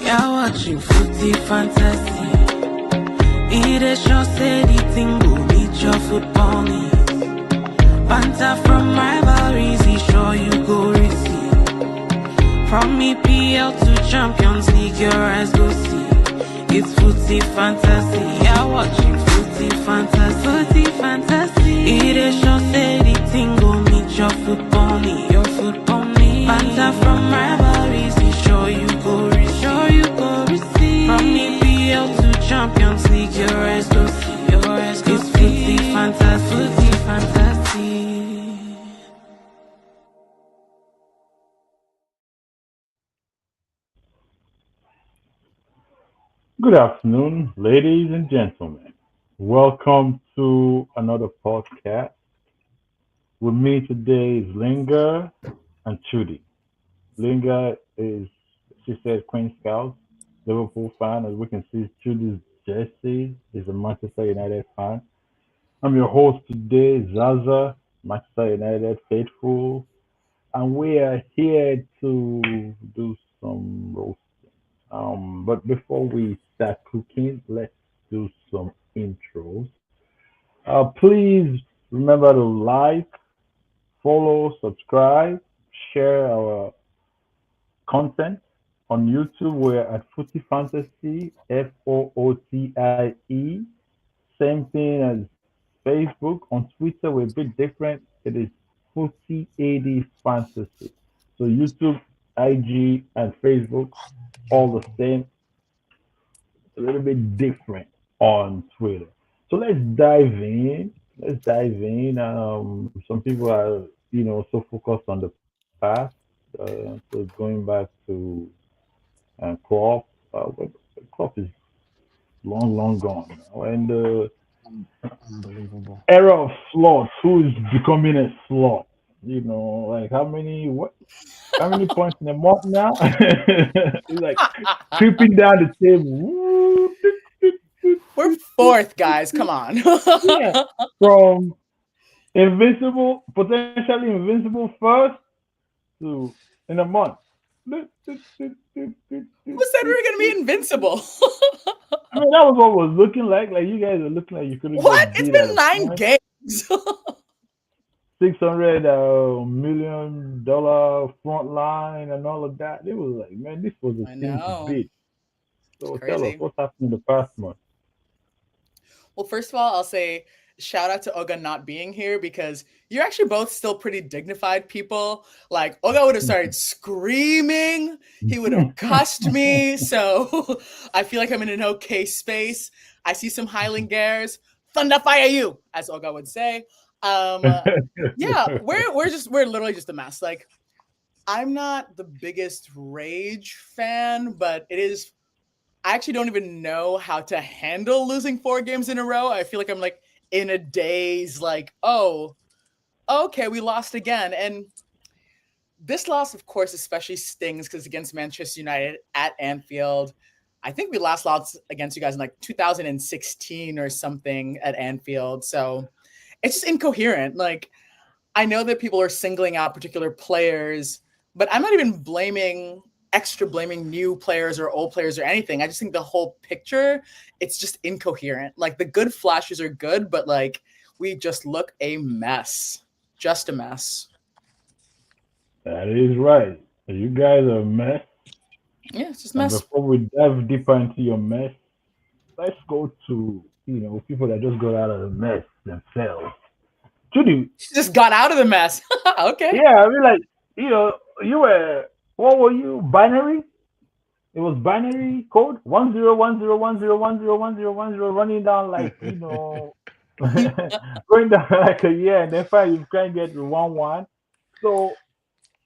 You're watching Footy Fantasy. It is your steady thing, go meet your football needs. Banter from rivalries, he sure you go receive. From EPL to Champions League, your eyes go see. It's Footy Fantasy. You're watching Footy Fantasy. Footy Fantasy. It is your steady thing, go meet your football need. Your football need. Banter from rivalries, he sure you go receive. Sure you go receive. From EPL to Champions League, your eyes go see. Your eyes go see. It's Footy Fantasy. Footy Fantasy. Good afternoon, ladies and gentlemen. Welcome to another podcast. With me today is Linga and Chudi. Linga is, she said, Queen Scout, Liverpool fan. As we can see, Chudi's jersey is a Manchester United fan. I'm your host today, Zaza, Manchester United faithful, and we are here to do some roast. But before we start cooking, let's do some intros. Please remember to like, follow, subscribe, share our content on YouTube. We're at Footy Fantasy, FOOTIE. Same thing as Facebook. On Twitter, we're a bit different. It is Footy AD Fantasy. So YouTube, IG, and Facebook, all the same, a little bit different on Twitter. So let's dive in. Let's dive in. Some people are, so focused on the past. So going back to crop. But crop is long, long gone now. And the Unbelievable. era of slots, who is becoming a slot? Like how many points in a month now? It's like creeping down the table. Woo, We're fourth, guys. Come on. yeah, from invincible, potentially invincible first to in a month. I Who said we were gonna be invincible? mean, that was what it was looking like. Like you guys are looking like you couldn't What? get It's beat at been a 9 point. games. $600 million front line and all of that. It was like, man, this was a I team to know. beat. It's So tell us crazy. what's happened in the past month. Well, first of all, I'll say shout out to Oga not being here because you're actually both still pretty dignified people. Like Oga would have started screaming, he would have cussed me. So I feel like I'm in an okay space. I see some Highlanders, thunder fire you, as Oga would say. Yeah, we're literally just a mess. Like I'm not the biggest Rage fan, but it is. I actually don't even know how to handle losing 4 games in a row. I feel like I'm like in a daze, like, oh, okay, we lost again. And this loss, of course, especially stings because against Manchester United at Anfield. I think we last lost against you guys in like 2016 or something at Anfield. So it's just incoherent. Like, I know that people are singling out particular players, but I'm not even blaming new players or old players or anything. I just think the whole picture, it's just incoherent. Like the good flashes are good, but like we just look a mess. Just a mess. That is right. You guys are a mess. Yeah, it's just a And mess. before we dive deeper into your mess, let's go to, people that just got out of the mess themselves. Judy, She just got out of the mess. Okay. yeah, I mean, like, you were, what were you, binary? It was binary code 101010101010 running down like going down like a year, and then finally you can't get the 1-1. So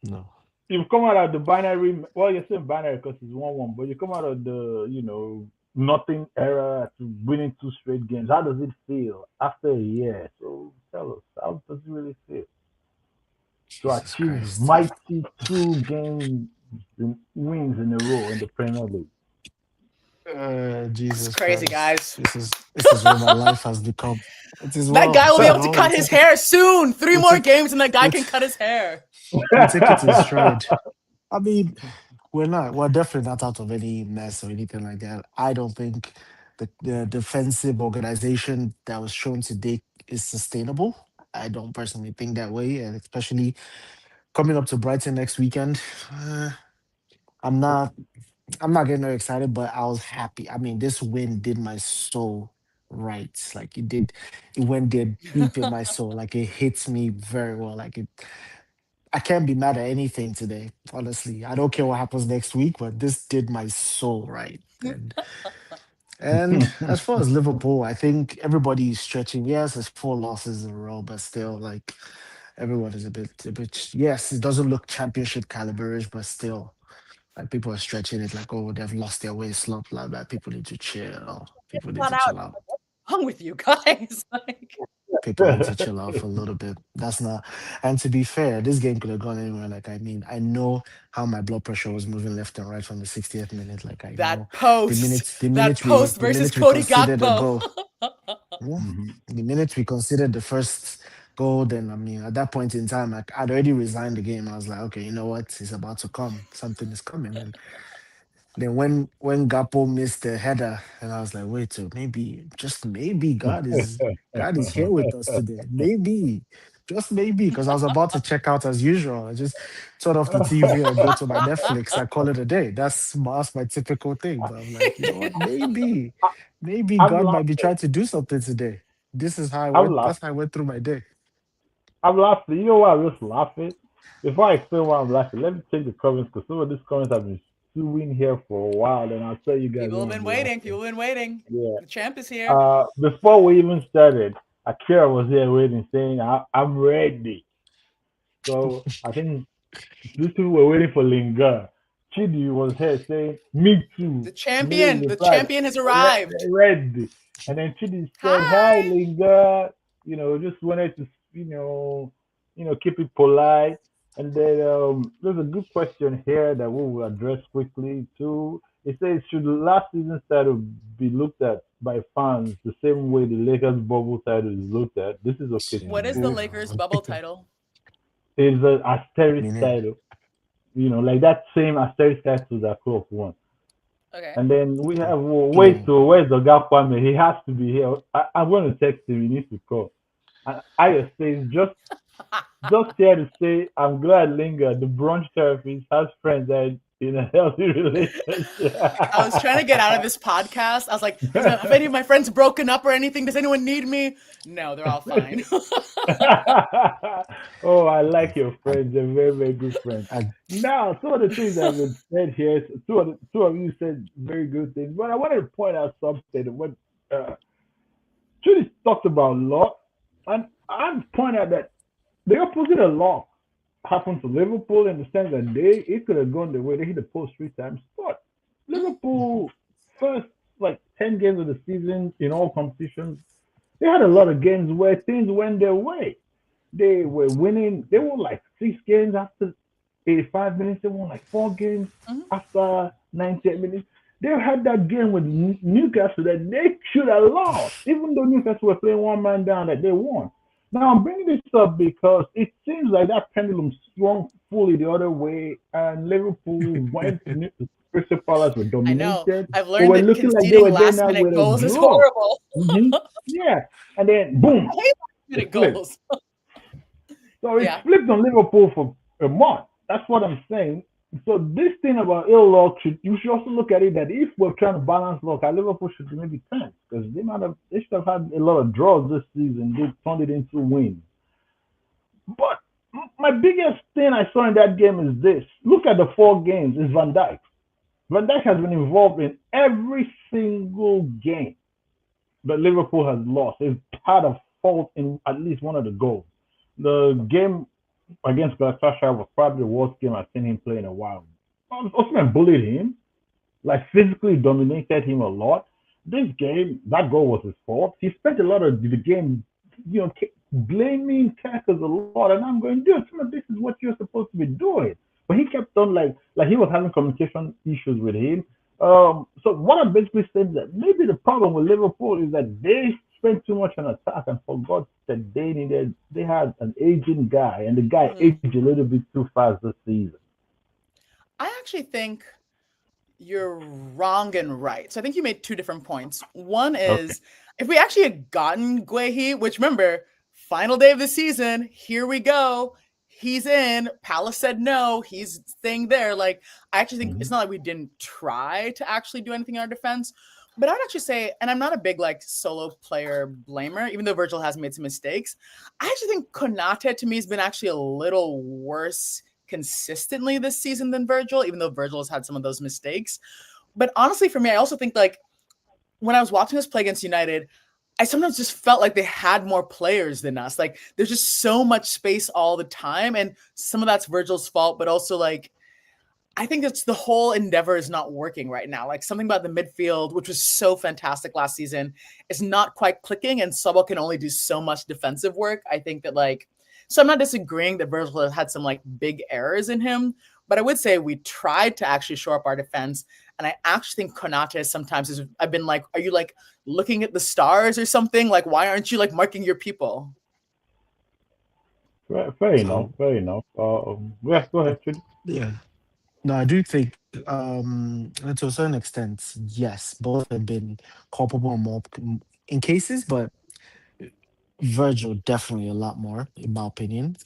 No. you've come out of the binary. Well, you're still binary because it's 1-1, but you come out of the nothing era to winning 2 straight games. How does it feel after a year? So tell us, how does it really feel to Jesus achieve Christ. mighty 2 game wins in a row in the Premier League? Jesus It's crazy, Christ. guys. This is what my life has become. It is That guy will be able to cut we his take it, hair soon. 3 we more take games and that guy we, can cut his hair. we take it in stride. I mean, we're not. We're definitely not out of any mess or anything like that. I don't think the defensive organization that was shown today is sustainable. I don't personally think that way, and especially coming up to Brighton next weekend. uh, I'm not. I'm not getting very excited, but I was happy. I mean, this win did my soul right. Like it did. It went there deep in my soul. Like it hits me very well. Like it. I can't be mad at anything today. Honestly, I don't care what happens next week, but this did my soul right. And as far as Liverpool, I think everybody is stretching. Yes, it's 4 losses in a row, but still, like everyone is a bit. Yes, it doesn't look championship caliberish, but still, like people are stretching it. Like, oh, they've lost their way, slump like that. People need to chill. People need Flat to out. chill out. What's wrong with you guys? Like, People need to chill out for a little bit. That's not. And to be fair, this game could have gone anywhere. Like, I mean, I know how my blood pressure was moving left and right from the 60th minute. Like, I know the that minute we post the versus minute we Cody conceded a Gakpo. goal. Yeah. The minute we considered the first goal, then I mean, at that point in time, like, I'd already resigned the game. I was like, okay, you know what? It's about to come. Something is coming. And then when Gapo missed the header, and I was like, wait, so maybe just maybe God is here with us today. Maybe. Just maybe, because I was about to check out as usual. I just turn off the TV and go to my Netflix. I call it a day. That's my typical thing. But I'm like, you know what? Maybe I'm God might be laughing. trying to do something today. This is how I I'm went. laughing. That's how I went through my day. I'm laughing. You know why I'm just laughing? Before I explain why I'm laughing, let me take the comments because some of these comments have been stewing here for a while, and I'll tell you guys People why have been I'm waiting. laughing. People have been waiting. Yeah. The champ is here. Before we even started, Akira was here waiting, saying, I'm ready. So I think these people were waiting for Lingard. Chidi was here saying, me too. Immediately The replied, champion has arrived. ready. And then Chidi said, hi, Hi. Lingard. Just wanted to, keep it polite. And then there's a good question here that we will address quickly too. It says, should last season's title be looked at by fans the same way the Lakers bubble title is looked at? This is okay to What is the do. Lakers bubble title? It's an asterisk Meaning, title, like that same asterisk title that Klopp won. Okay. And then we have wait, meaning, so where's the gap Kwame? He has to be here. I'm going to text him. He needs to call. And I says just here to say I'm glad Linger, the brunch therapist, has friends that in a healthy relationship. I was trying to get out of this podcast. I was like, have any of my friends broken up or anything? Does anyone need me? No, they're all fine. Oh, I like your friends. They're very, very good friends. I, Now, some of the things that have been said here, two of you said very good things, but I wanted to point out something. What uh, Judy talked about luck, and I'd point out that the opposite of luck happened to Liverpool in the sense that it could have gone the way they hit the post 3 times, but Liverpool first like 10 games of the season in all competitions, they had a lot of games where things went their way. They were winning. They won like 6 games after 85 minutes. They won like 4 games Mhm. after 98 minutes. They had that game with Newcastle that they should have lost, even though Newcastle were playing one man down that they won. Now I'm bringing this up because it seems like that pendulum swung fully the other way, and Liverpool went to Crystal Palace were I know. dominated, I've but learned were that looking like they conceding were there last now minute with a goals is draw. horrible. Yeah, and then boom, I hate last it minute flipped. goals. So it's Yeah. flipped on Liverpool for a month. That's what I'm saying. So this thing about ill luck you should also look at it that if we're trying to balance luck, our Liverpool should be maybe 10 because they should have had a lot of draws this season. They turned it into wins. But my biggest thing I saw in that game is this: look at the 4 games. Is Van Dijk. Van Dijk has been involved in every single game that Liverpool has lost. He's had a fault in at least one of the goals. The game against Galatasaray was probably the worst game I've seen him play in a while. Osman bullied him, like physically dominated him a lot. This game, that goal was his fault. He spent a lot of the game, blaming Kakas a lot, and I'm going, dude, some of this is what you're supposed to be doing. But he kept on like he was having communication issues with him. So what I'm basically saying is that maybe the problem with Liverpool is that they spent too much on attack and forgot that they had an aging guy and the guy Mhm. aged a little bit too fast this season. I actually think you're wrong and right. So I think you made two different points. One Okay. is if we actually had gotten Guehi, which remember, final day of the season, here we go. He's in. Palace said no. He's staying there. Like, I actually think it's Hmm. not like we didn't try to actually do anything in our defense. But I would actually say, and I'm not a big like solo player blamer, even though Virgil has made some mistakes. I actually think Konate to me has been actually a little worse consistently this season than Virgil, even though Virgil has had some of those mistakes. But honestly, for me, I also think like when I was watching us play against United, I sometimes just felt like they had more players than us. Like there's just so much space all the time. And some of that's Virgil's fault, but also like I think it's the whole endeavor is not working right now. Like something about the midfield, which was so fantastic last season, is not quite clicking, and Sobel can only do so much defensive work. I think that like, so I'm not disagreeing that Virgil had some like big errors in him, but I would say we tried to actually shore up our defense. And I actually think Konate sometimes is. I've been like, are you like looking at the stars or something? Like, why aren't you like marking your people? Fair enough. So Fair enough. Yeah, go ahead, Judy. yeah. No, I do think, and to a certain extent, yes, both have been culpable more in cases, but Virgil definitely a lot more, in my opinion.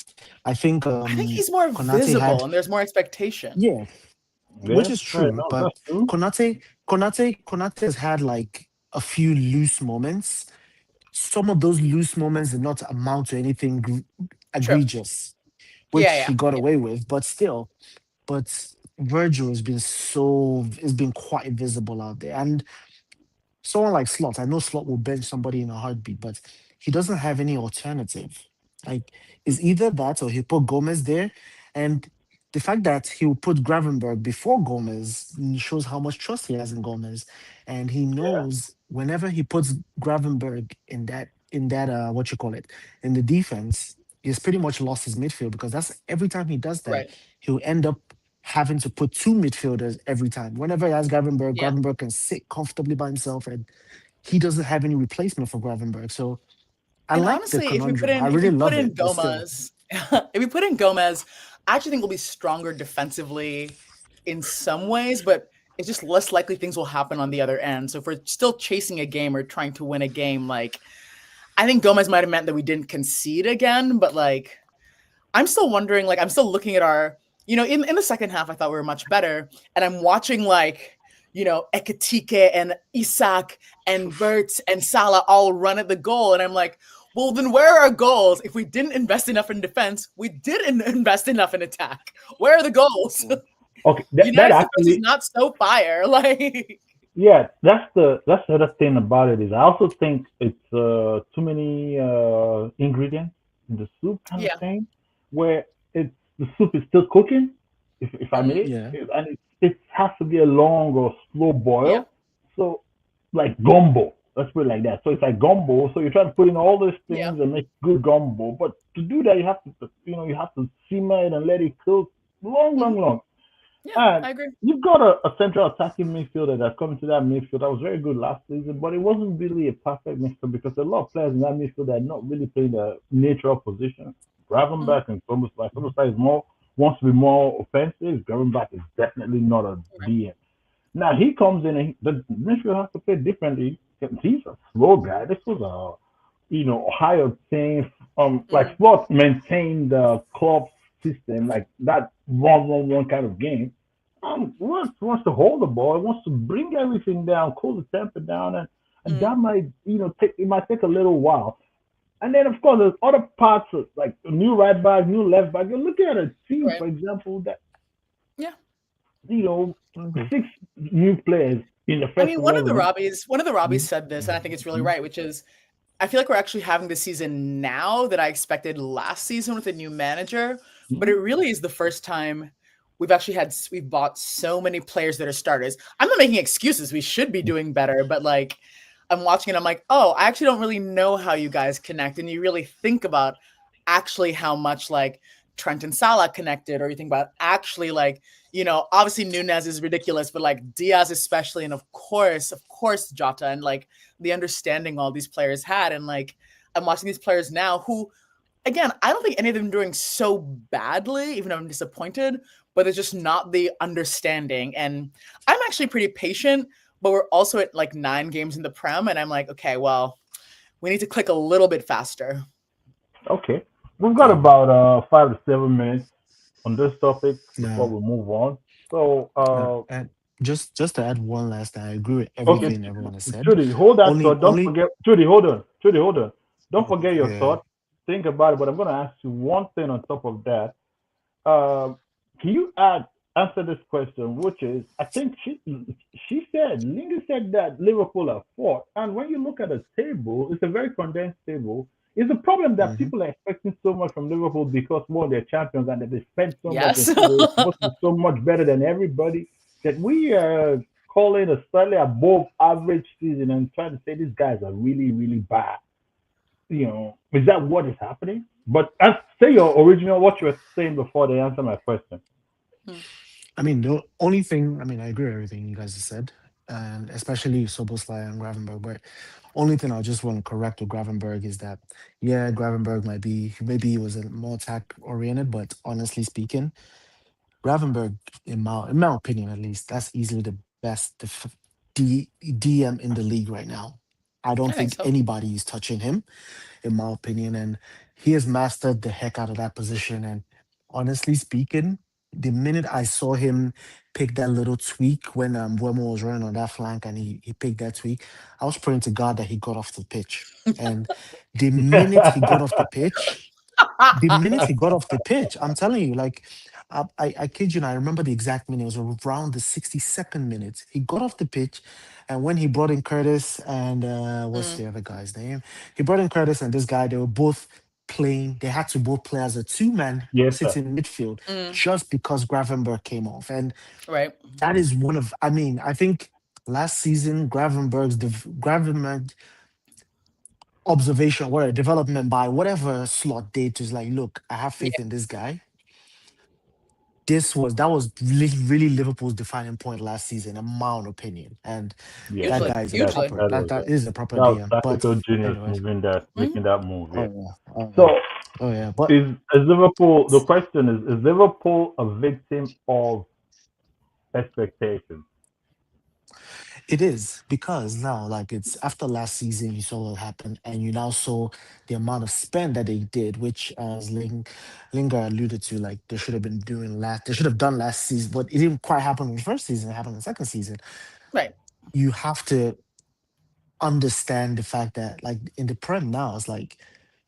I think I think he's more Konate visible had, and there's more expectation. yeah, which Yeah, is fair true, enough. but That's true. Konate has had like a few loose moments. Some of those loose moments did not amount to anything True. egregious, which Yeah, he yeah, got yeah. away with, but still. But Virgil has been quite visible out there. And someone like Slot, I know Slot will bench somebody in a heartbeat, but he doesn't have any alternative. Like, it's either that or he put Gomez there. And the fact that he will put Gravenberg before Gomez shows how much trust he has in Gomez. And he Yeah. knows whenever he puts Gravenberg in that what you call it, in the defense, he's pretty much lost his midfield because that's every time he does that, Right. he'll end up having to put two midfielders every time. Whenever he has Gravenberg, Yeah. Gravenberg can sit comfortably by himself and he doesn't have any replacement for Gravenberg. So I And like the honestly, conundrum. I if we really put love in it, but still. Gomez, if we put in Gomez, I actually think we'll be stronger defensively in some ways, but it's just less likely things will happen on the other end. So if we're still chasing a game or trying to win a game, like I think Gomez might have meant that we didn't concede again, but like I'm still wondering, like, I'm still looking at our, in the second half, I thought we were much better. And I'm watching, like, Ekatike and Isak and Bert and Salah all run at the goal. And I'm like, well, then where are our goals? If we didn't invest enough in defense, we didn't invest enough in attack. Where are the goals? Okay. That United's defense is actually, not so fire. Like, yeah, that's the other thing about it is I also think it's too many ingredients in the soup kind of yeah, thing, where it's the soup is still cooking, if I hmm, may, Yeah. and it has to be a long or slow yeah, boil. So like gumbo, let's put it like that. So it's like gumbo. So you're trying to put in all these yeah, things and make good gumbo, but to do that you have to simmer it and let it cook long, hmm, long, long. yeah, And I agree. you've got a central attacking midfielder that's come into that midfield that was very good last season, but it wasn't really a perfect midfield because a lot of players in that midfield are not really playing the natural position. Hmm, Gravenberch and Somerset is more wants to be more offensive. Gravenberch is definitely not a right. DM. Now he comes in and the midfield has to play differently. He's a slow guy. This was a high octane like Hmm, Sport maintained the club system like that one kind of game. Wants to hold the ball, wants to bring everything down, cool the temper down, and hmm, that might take it might take a little while. And then of course there's other parts of, like new right back, new left back. You're looking at a team, right. for example, that Yeah. you know Okay. six new players in the I first mean, 11. One of the Robbies Mhm, said this, and I think it's really mhm, right, which is I feel like we're actually having the season now that I expected last season with a new manager, but it mhm. really is the first time we've bought so many players that are starters. I'm not making excuses. We should be doing better, but like I'm watching it, I'm like, oh, I actually don't really know how you guys connect, and you really think about actually how much like Trent and Salah connected, or you think about actually like obviously Nunez is ridiculous, but like Diaz especially, and of course Jota, and like the understanding all these players had. And like I'm watching these players now who, again, I don't think any of them are doing so badly, even though I'm disappointed. but there's just not the understanding. And I'm actually pretty patient, but we're also at like 9 games in the Prem, and I'm like, okay, well, we need to click a little bit faster. Okay. We've got Yeah, about 5 to 7 minutes on this topic before yeah. we move on. So, And just to add one last thing, I agree with okay, everything everyone has said. Judy, hold that Only thought. Don't only forget, Judy, hold on. Judy, hold on. Don't forget your yeah. thought. Think about it. But I'm going to ask you one thing on top of that. Um, can you answer this question, which is, I think she said, Linda said that Liverpool are fourth, and when you look at the table, it's a very condensed table. It's a problem that Hmm. people are expecting so much from Liverpool because one, they're champions and that they spent so much Yes. and so they're supposed to be so much better than everybody that we are calling a slightly above average season and trying to say these guys are really, really bad. Is that what is happening? But say your original, what you were saying before they answer my question. I mean, the only thing, I mean, I agree with everything you guys have said, and especially Soboslai and Gravenberg. But only thing I just want to correct with Gravenberg is that, yeah, Gravenberg might be, maybe he was a more attack oriented, but honestly speaking, Gravenberg, in my opinion at least, that's easily the best DM in the league right now. I don't I think think so. anybody is touching him in my opinion. And he has mastered the heck out of that position. And honestly speaking, the minute I saw him pick that little tweak when Wemo was running on that flank and he picked that tweak, I was praying to God that he got off the pitch. And the minute he got off the pitch, I'm telling you, like, I kid you not, I remember the exact minute. It was around the 62nd minute. He got off the pitch, and when he brought in Curtis and what's Mm, the other guy's name? He brought in Curtis and this guy. They were both playing. They had to both play as a two-man Yes, sir. sitting midfield mm, just because Gravenberg came off, and right. that is one of. I mean, I think last season Gravenberg observation, whatever development by whatever slot date is like, look, I have Yeah. faith in this guy. That was really, really Liverpool's defining point last season, in my own opinion. And Yeah, that Hugely. guy is a that Hugely. proper that that was that is a proper that was DM. But tactical genius anyways, moving that Mm, making that move. oh Yeah. yeah, oh So yeah, oh yeah. But is Liverpool? The question is Liverpool a victim of expectations? it is because now, like it's after last season, you saw what happened, and you now saw the amount of spend that they did, which as Linger alluded to, like they should have been doing last, they should have done last season, but it didn't quite happen in the first season. It happened in the second season. right. You have to understand the fact that like in the prem now it's like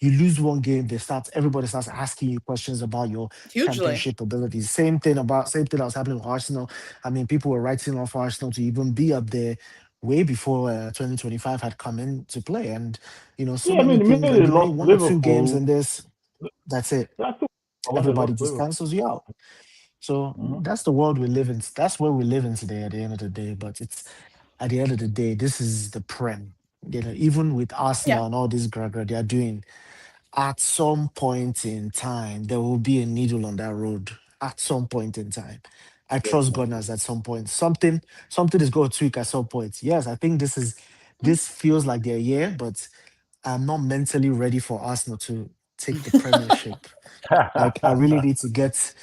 you lose one game, everybody starts asking you questions about your Hugely. championship abilities. Same thing that was happening with Arsenal. I mean, people were writing off Arsenal to even be up there way before 2025 had come into play. And so Yeah, I many mean, the minute things, like they you lost win one or two games Liverpool, in this, that's it. that's when they Everybody lost just Liverpool. cancels you out. So Mhm. that's the world we live in. That's where we live in today at the end of the day. But it's at the end of the day, this is the Prem. Even with Yeah. Arsenal and all this gragra they are doing, at some point in time, there will be a needle on that road. At some point in time. I trust Definitely. Gunners at some point. Something is going to tweak at some point. Yes, I think Mm. this feels like their year, but I'm not mentally ready for Arsenal to take the premiership. Like I really need to get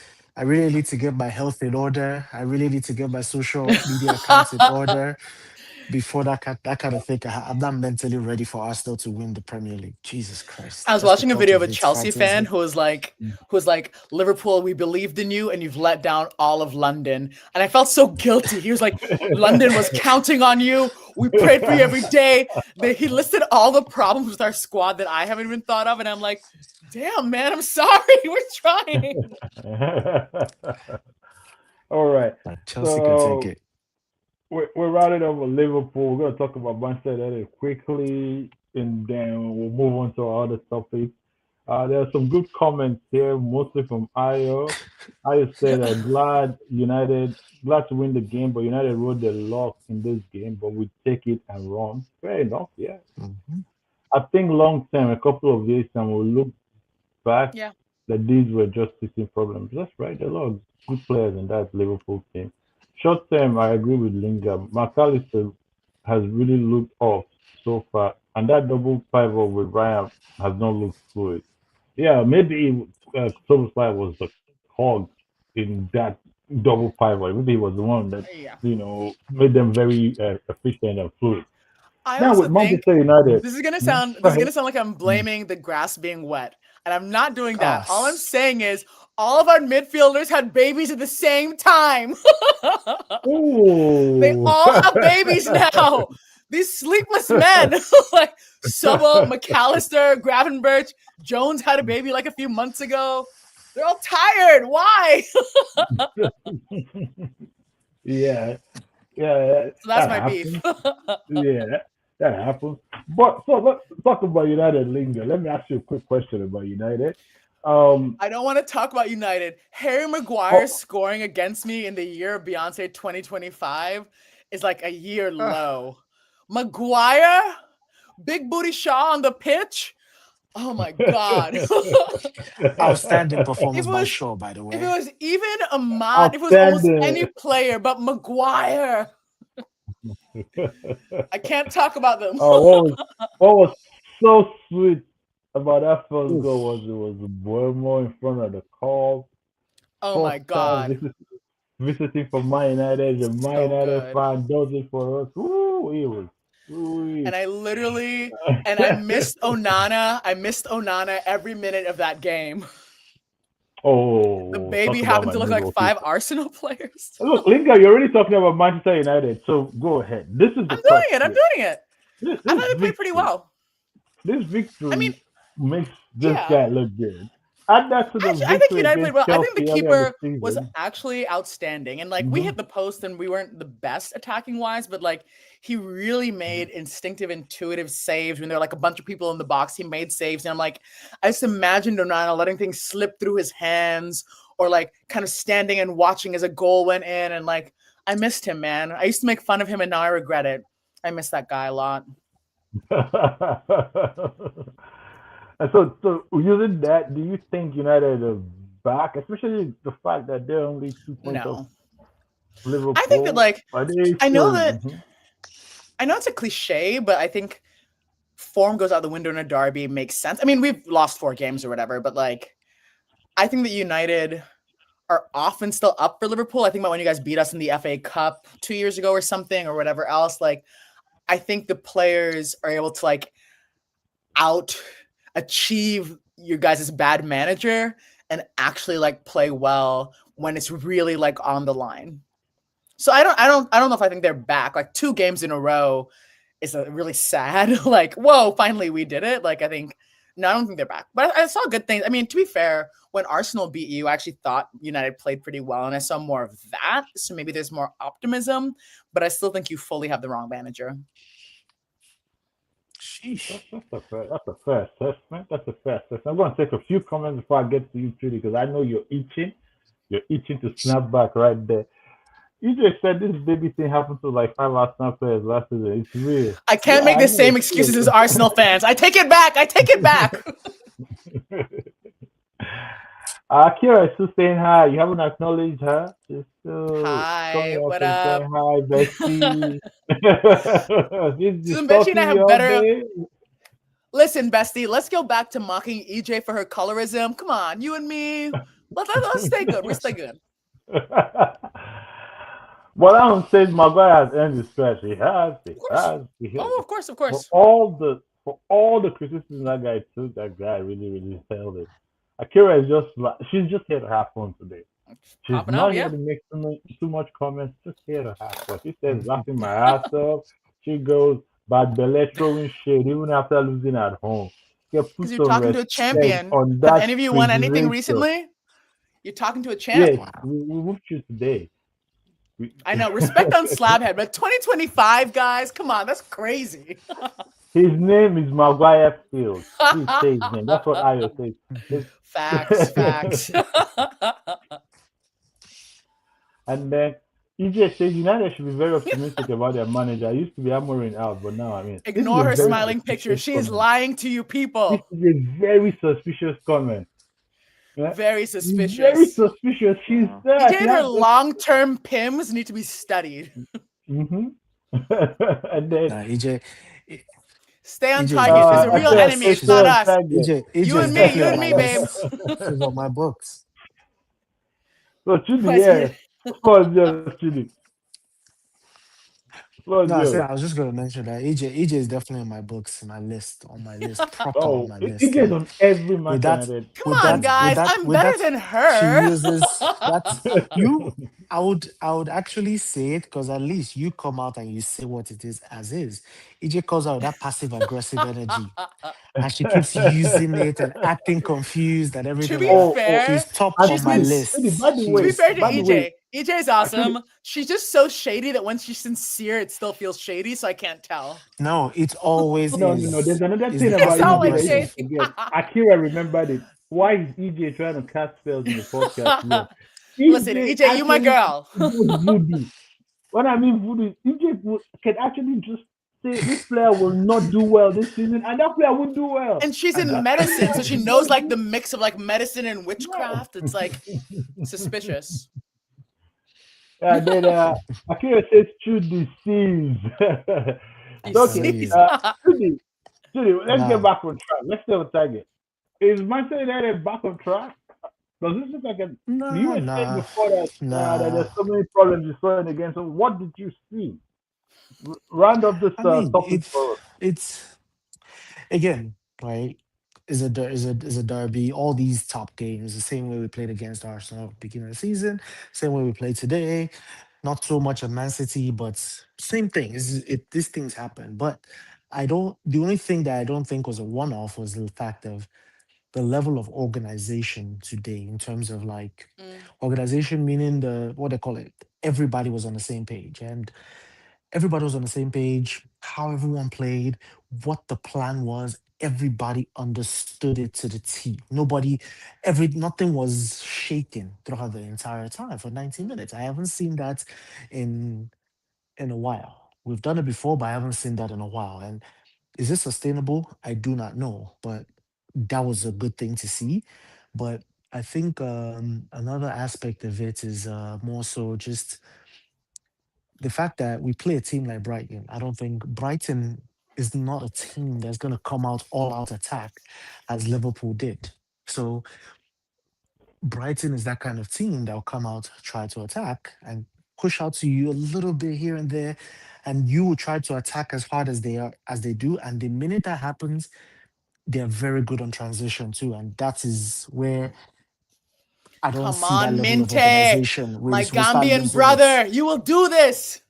my health in order. I really need to get my social media accounts in order before that kind of thing. I'm not mentally ready for Arsenal to win the Premier League. Jesus I Christ, was just the watching a thought video of of a it Chelsea frightens fan me. who was like, Liverpool, we believed in you and you've let down all of London. And I felt so guilty. He was like, London was counting on you. We prayed for you every day. He listed all the problems with our squad that I haven't even thought of. And I'm like, damn, man, I'm sorry. We're trying. All right. Like Chelsea can take So it. we're rounding up with Liverpool. We're going to talk about Manchester United quickly, and then we'll move on to our other topics. There are some good comments here, mostly from Ayo. Ayo said, glad to win the game, but United rode the loss in this game, but we take it and run. Fair enough, yeah. Mhm. I think long term, a couple of years, and we'll look back Yeah. that these were just teething problems. That's right. There are a lot of good players in that Liverpool team. Short term, I agree with Lingard. McAllister has really looked off so far, and that double pivot with Ryan has not looked fluid. Yeah, maybe Soboslai was the cog in that double pivot. Maybe he was the one that Yeah. made them very efficient and fluid. I Now also with think Manchester United, this is gonna mhm, sound go this is ahead. gonna sound like I'm Mm. blaming the grass being wet, and I'm not doing Oh, that. All I'm saying is all of our midfielders had babies at the same time. They Ooh. all have babies now. These sleepless men, like Subba, McAllister, Gravenberch, Jones had a baby like a few months ago. They're all tired. Why? Yeah, yeah, So that's that my beef. happens. Yeah, that happens. But so let's talk about United Linger. Let me ask you a quick question about United. Um, I don't want to talk about United. Harry Maguire oh, scoring against me in the year of Beyonce 2025 is like a year low. Maguire, big booty Shaw on the pitch. Oh my god. outstanding if performance it by was Shaw, by the if it way. was even Ahmad, if it was almost outstanding. any player but Maguire, I can't talk about them. Oh, what was so sweet about that first Oof. goal was Buemo in front of the call. Oh my First time god. visiting for Man United, the Man So United good. fan does it for us. Woo, it was And sweet. I literally and I missed Onana. I missed Onana every minute of that game. The Oh, baby talk about happened my to look new like five goalkeeper. Arsenal players. Look, Linga, you're already talking about Manchester United, so go ahead. This is the I'm doing it. I'm question. doing it. This, I this thought they played pretty victory, well. this I mean, victory makes this yeah. guy look good. Add that to the Actually, I think victory United played against well. I think the Chelsea earlier in the keeper was season. actually outstanding. And like we Hmm. hit the post and we weren't the best attacking wise, but like he really made instinctive, intuitive saves when there were like a bunch of people in the box. He made saves. And I'm like, I just imagined Onana letting things slip through his hands or like kind of standing and watching as a goal went in. And like I missed him, man. I used to make fun of him and now I regret it. I miss that guy a lot. And so using that, do you think United are back, especially the fact that they're only 2 points off No. I think that Liverpool? like Are they I know still? that Mhm. I know it's a cliche, but I think form goes out the window in a derby makes sense. I mean, we've lost 4 games or whatever, but like I think that United are often still up for Liverpool. I think about when you guys beat us in the FA Cup 2 years ago or something or whatever else. Like I think the players are able to like out achieve you guys' bad manager and actually like play well when it's really like on the line. So I don't know if I think they're back. Like 2 games in a row is a really sad. Like, whoa, finally we did it. Like I think no, I don't think they're back. But I saw good things. I mean, to be fair, when Arsenal beat you, I actually thought United played pretty well, and I saw more of that. So maybe there's more optimism. But I still think you fully have the wrong manager. Sheesh. That's a fair assessment. That's a fair assessment. I'm going to take a few comments before I get to you, Trudy, because I know you're itching. You're itching to snap back right there. You just said this baby thing happened to like 5 Arsenal players last season. It's real. I can't Yeah, make I the know same it's excuses as Arsenal fans. I take it back. I take it back. real. Akira is still saying hi. You haven't acknowledged her. She's still Hi, coming up what and up? saying hi, bestie. She's Susan Betty and I stalking you have all better. day. Listen, bestie, let's go back to mocking EJ for her colorism. Come on, you and me. Let's stay good. We stay good. What I don't say Maguire has earned his stretch. He has, he Of course. has, he has. Oh, of course, of For course. all the for all the criticism that guy took, that guy really, really failed it. Akira is just like she's just here to have fun today. She's Popping out, not here yeah. to make too much comments, just here to have fun. She says laughing my ass off. She goes bad belly throwing shade even after losing at home. Can Because put you're some talking to a respect champion. on Have that any of you won anything refrigerator. recently? You're talking to a champ. Yes, Wow. we moved you today. We, I know. Respect on Slabhead, but 2025, guys, come on, that's crazy. his name is Maguire Field. Please say his name. That's what Ayo says. Facts, facts. And then EJ says United should be very optimistic about their manager. I used to be hammering out, but now I mean this is Ignore a her very smiling picture. suspicious She is comment. lying to you This people. is a very suspicious comment. Yeah? Very Very suspicious. suspicious. She's Wow. there. EJ She and her has this. long-term PIMs need to be studied. Mm-hmm. And then EJ, Stay on EJ is target. There's a definitely on real my Akira books. enemy. says It's stay She's not on us. target. EJ You is and me, definitely you on and my me, babe. list. She's on my books. So to the But air. Floor is yours, Chidi. Floor is No, I yours. said I was just gonna mention that AJ is definitely in my books, in my list, proper on Oh, my it list. gets And on every with Manchester that, United Come with on, that, team. with guys. that, I'm with better that, than she her. uses that you. I would actually say it because at least you come out and you say what it is as is. EJ calls out that passive aggressive energy, and she keeps using it and acting confused and To everything like be that. fair, She's top And on she's my been. Chidi, list. by the To be way, fair to by the She's way, EJ, EJ is Chidi, awesome. She's just so shady that when she's sincere, it still feels shady. So I can't tell. no, it always no, no, no. There's is. another Is thing the It's about passive EJ always that you shady. should aggressive. forget. Akira remembered it. Why is EJ trying to cast spells in the podcast here? Listen, EJ EJ, you my actually girl. does voodoo. When I mean voodoo, EJ can actually just say this player will not do well this season, and that player will do well. And she's And in that's medicine, what so she she knows does. like the mix of like medicine and witchcraft. It's like Yeah. suspicious. And then Akira says through the seas. You So, It's okay, see. amazing. Judy, Judy, let's get Nah, back on track. Let's stay on target. Is Manchester United back on track? Because this is like a. You nah, were saying nah, before that nah. there's so many problems you're throwing against. So what did you see? Round up this I mean, topic for us. it's again, right? Is a derby. All these top games, the same way we played against Arsenal at the beginning of the season, same way we play today. Not so much of Man City, but same thing. These things happen. But I don't. The only thing that I don't think was a one-off was the fact of the level of organization today, in terms of like Mm, organization, meaning the what they call it. Everybody was on the same page, and everybody was on the same page, how everyone played, what the plan was. Everybody understood it to the T. Nothing was shaken throughout the entire time for 90 mm. minutes. I haven't seen that in a while. We've done it before, but I haven't seen that in a while. And is it sustainable? I do not know, but that was a good thing to see. But I think another aspect of it is more so just the fact that we play a team like Brighton. I don't think Brighton is not a team that's going to come out all out attack as Liverpool did. So Brighton is that kind of team that will come out, try to attack and push out to you a little bit here and there, and you will try to attack as hard as they do. And the minute that happens, they're very good on transition too, and that is where I don't Come see that on, level of Minte, organization. my We start Gambian losing it. brother. You will do this.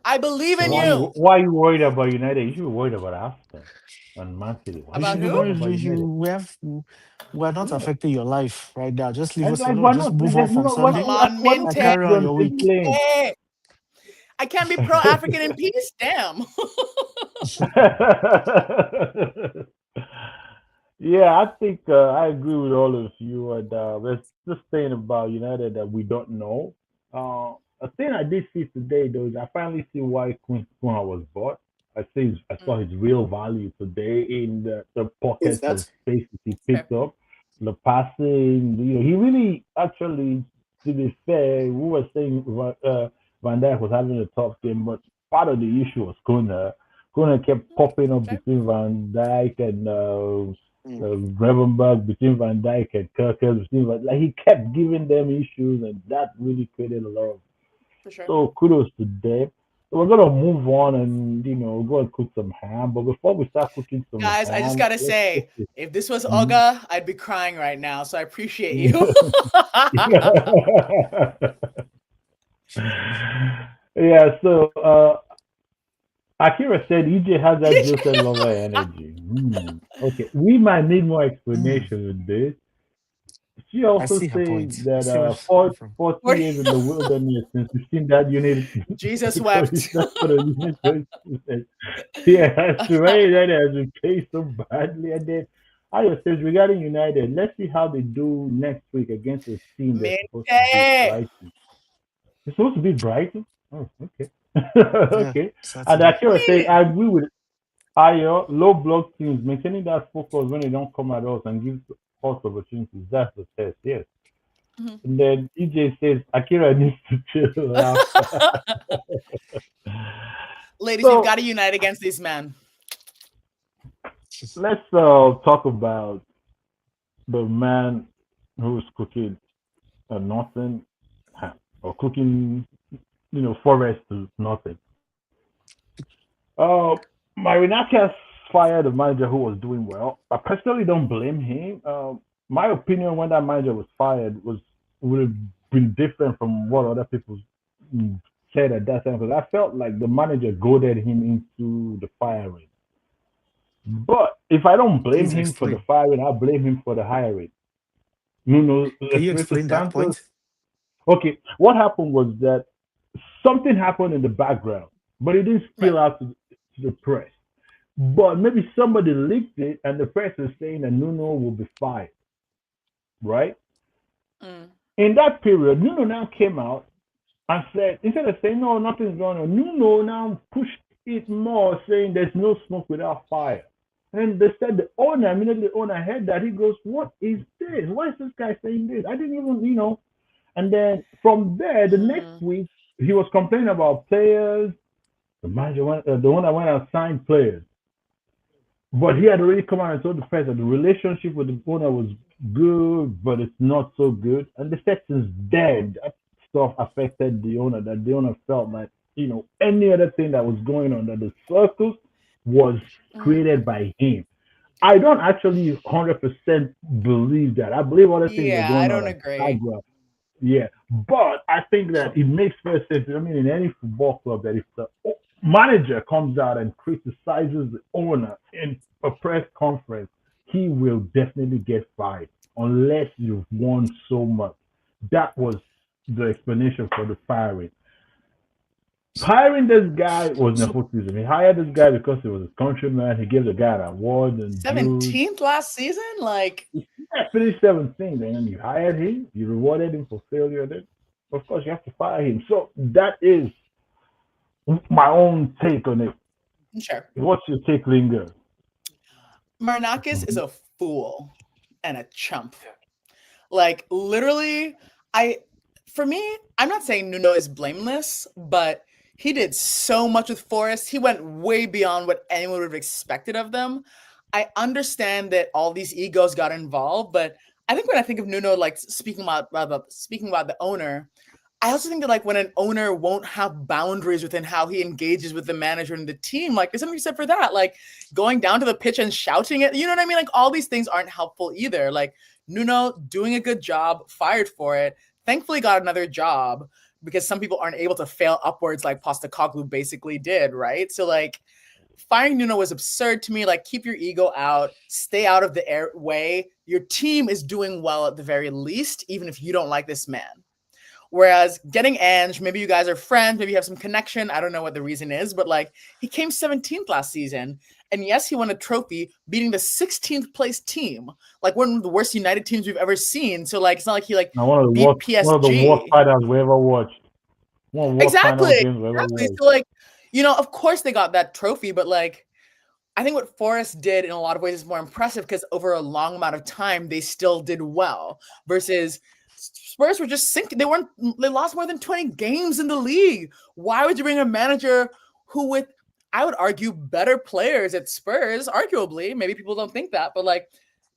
I believe in you. Why are you worried about United? You should be worried about Arsenal and Man City. Why You should should About be you be worried who? worried. about United? We're not Yeah. affecting your life right now. Just leave And us like alone. we're Just not move on there's from no we're not Come Sunday on, we're not and Minte. carry supposed to be on on your the same week. plane. I can't be pro African in peace. Damn. Yeah, I think I agree with all of you. And there's this thing about United that we don't know. A thing I did see today, though, is I finally see why Kuna was bought. I saw Mm, his real value today in the Is pockets of that space that he fair. picked up, the passing. He really actually, to be fair, we were saying Van Dijk was having a tough game, but part of the issue was Kuna. Kuna kept Mm, popping up fair. between Van Dijk and mm, Gravenberg, between Van Dijk and Kirkers, like he kept giving them issues, and that really created a lot of. For sure. So kudos to them. So we're gonna move on and go and cook some ham. But before we start cooking some Guys, I just ham, gotta let's say, cook this. if this was Mhm. Olga, I'd be crying right now. So I appreciate you. Yeah. So Akira said EJ has that Joseph lover energy. Okay, we might need more mm. explanation with this. She I also see her says point. I that see where she's coming from. 40 What- years in the wilderness since we've seen that unit Jesus because it's wept. not for the unit. Yeah, so United has been played so badly. And then Ayo says regarding United, let's see how they do next week against a team that's supposed to beat Mente. Brighton. It's supposed to beat Brighton? Oh, okay. Yeah, Okay. And Saturday. Akira says, Me. I agree with Ayo, low block teams, maintaining that focus when they don't come at us and give us opportunities. That's the test, yes. Mhm. And then EJ says Akira needs to chill out. Ladies, we've got So to unite against these men. let's talk about the man who's cooking nothing. or cooking, Forest to nothing. Uh, Marinakis fired a manager who was doing well. I personally don't blame him. My opinion when that manager was fired would have been different from what other people mm, said at that time because I felt like the manager goaded him into the firing. But if I don't blame Please him for the explain. firing, I blame him for the hiring. Nuno Can you Espirito explain that Santos. point? Okay, what happened was that something happened in the background, but it didn't Right. spill out to the press. But maybe somebody leaked it, and the press is saying that Nuno will be fired, right? Mm. In that period, Nuno now came out and said, instead of saying, no, nothing's going on, Nuno now pushed it more, saying there's no smoke without fire. And they said the owner, immediately the owner heard that. He goes, what is this? Why is this guy saying this? I didn't even. And then from there, the next Mm. week, he was complaining about players. The owner went and signed players. But he had already come out and told the press that the relationship with the owner was good, but it's not so good. And the fact is dead. That stuff affected the owner, that the owner felt that, any other thing that was going on, that the circus was Mm. created by him. I don't actually 100% believe that. I believe other things were Yeah, I going on don't at the agree. background. Yeah, but I think that it makes first sense. I mean, in any football club, that if the manager comes out and criticizes the owner in a press conference, he will definitely get fired unless you've won so much. That was the explanation for the firing. Hiring this guy was So nepotism. He hired this guy because he was his countryman. He gave the guy an award and dues. 17th last season? Like, Yeah, finished 17th, and you hired him, you rewarded him for failure. Then, of course, you have to fire him. So that is my own take on it. sure. What's your take, Linger? Marinakis is Mhm. a fool and a chump. Like literally, I for me, I'm not saying Nuno is blameless, but he did so much with Forest. He went way beyond what anyone would have expected of them. I understand that all these egos got involved, but I think when I think of Nuno, like speaking about the owner, I also think that like when an owner won't have boundaries within how he engages with the manager and the team, like there's something you said for that. Like going down to the pitch and shouting it, you know what I mean? Like all these things aren't helpful either. Like Nuno doing a good job, fired for it, thankfully got another job because some people aren't able to fail upwards like Postacoglu basically did, right? So like firing Nuno was absurd to me. Like keep your ego out, stay out of the air way. Your team is doing well at the very least, even if you don't like this man. Whereas getting Ange, maybe you guys are friends, maybe you have some connection. I don't know what the reason is, but like he came 17th last season. And yes, he won a trophy, beating the 16th place team, like one of the worst United teams we've ever seen. So like it's not like he like Now, beat one of the worst PSG. finals we ever watched. One of the worst final Exactly. games we ever Exactly. watched. So like, of course they got that trophy, but like I think what Forest did in a lot of ways is more impressive because over a long amount of time they still did well. Versus Spurs were just sinking. They lost more than 20 games in the league. Why would you bring a manager who with I would argue better players at Spurs, arguably, maybe people don't think that, but like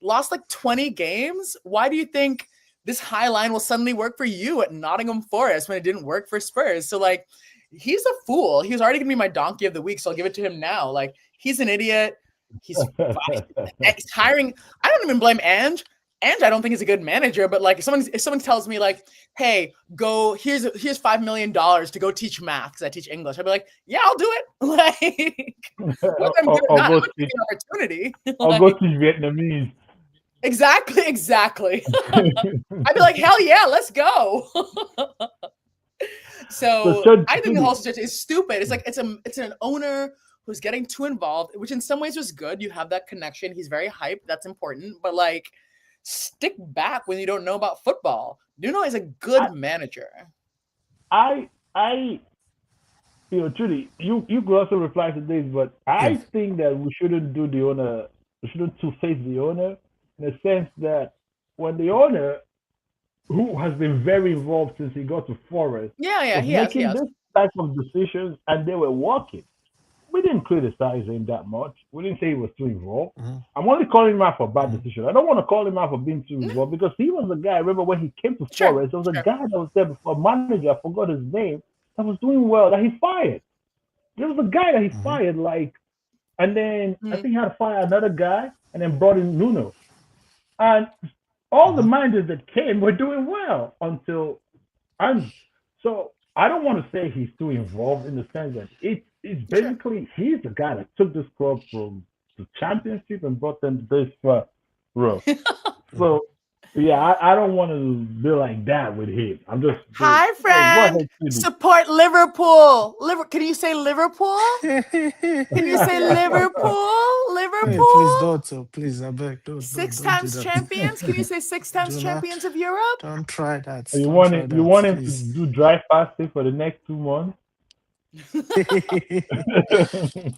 lost like 20 games? Why do you think this high line will suddenly work for you at Nottingham Forest when it didn't work for Spurs? So like he's a fool. He was already gonna be my donkey of the week, so I'll give it to him now. Like he's an idiot. He's he's hiring. I don't even blame Ange. Ange, I don't think is a good manager, but like if someone tells me like, hey, go here's $5 million to go teach math because I teach English, I'd be like, yeah, I'll do it. Like whether I'm good or I'll not, I'm go gonna take teach. an opportunity. I'll go Like teach Vietnamese. exactly. I'd be like, hell yeah, let's go. So, So I think the Chudi, whole situation is stupid. It's like it's an owner who's getting too involved, which in some ways was good. You have that connection. He's very hyped. That's important. But like, stick back when you don't know about football. Nuno is a I, good manager. I, Trudy, you could also reply to this, but yeah, I think that we shouldn't do the owner, we shouldn't two-face the owner in the sense that when the owner, who has been very involved since he got to Forest, Yeah, was he has. making this type of decisions and they were working. we didn't criticize him that much. We didn't say he was too involved. Mhm, I'm only calling him out for bad mhm, decision. I don't want to call him out for being too Mm, involved because he was the guy. I remember when he came to sure, Forest, there was a sure. guy that was there before, manager. I forgot his name. That was doing well. That he fired. There was a guy that he mhm, fired. Like, and then I Mm, think he had to fire another guy, and then brought in Nuno. And all the mhm. managers that came were doing well until and so I don't want to say he's too involved in the sense that it's sure. basically he's the guy that took this club from the championship and brought them to this row. Mhm. So yeah, I don't want to be like that with him. I'm just Hi, go friend. ahead, Sydney. Support Liverpool. Can you say Liverpool? Can you say Liverpool? Hey, please Liverpool? don't, please, I beg, Six don't do times that. champions? Can you say six times Do not, champions of Europe? don't try that. you Don't want try him you that, want him to please. do dry fasting for the next 2 months?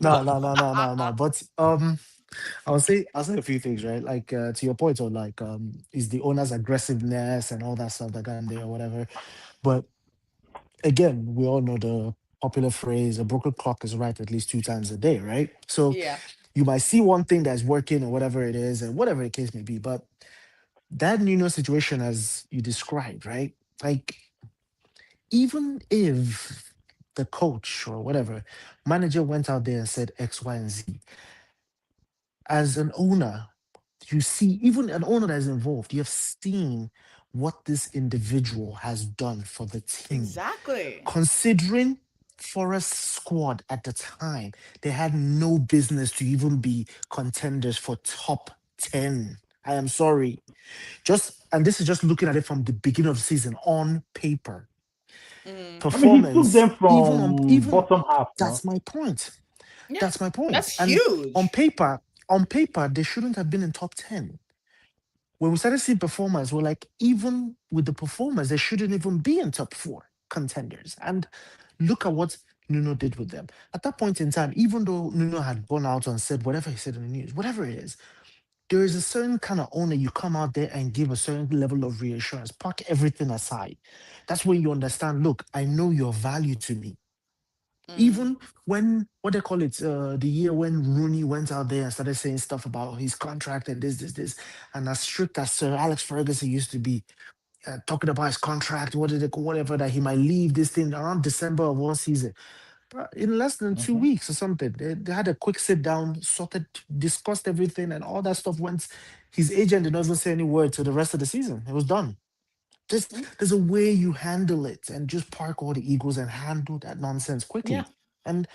No, no, no, no, no, no. But I'll say a few things, right? Like to your point on like is the owner's aggressiveness and all that stuff that got him there or whatever. But again, we all know the popular phrase, a broken clock is right at least two times a day, right? So Yeah, you might see one thing that's working or whatever it is, and whatever the case may be, but that Nuno situation as you described, right? Like even if the coach or whatever manager went out there and said X, Y, and Z, as an owner, you see, even an owner that is involved, you have seen what this individual has done for the team. exactly. Considering Forest squad at the time, they had no business to even be contenders for top 10. I am sorry. Just and this is just looking at it from the beginning of the season on paper. Mm, I mean, he took Performance, them from even bottom half now. that's my point. yeah, That's my point. that's And on huge. paper, on paper, they shouldn't have been in top 10. When we started seeing performance, we're like, even with the performance, they shouldn't even be in top four contenders. And look at what Nuno did with them. At that point in time, even though Nuno had gone out and said whatever he said in the news, whatever it is, there is a certain kind of owner you come out there and give a certain level of reassurance, park everything aside. That's when you understand, look, I know your value to me. Mm, Even when what they call it, the year when Rooney went out there and started saying stuff about his contract and this, and as strict as Sir Alex Ferguson used to be, talking about his contract, what did they call whatever that he might leave this thing around December of one season. But in less than two Hmm. weeks or something, they had a quick sit down, sorted, discussed everything, and all that stuff went. His agent did not even say any word to the rest of the season. It was done. Just mm, there's a way you handle it and just park all the egos and handle that nonsense yeah, quickly. And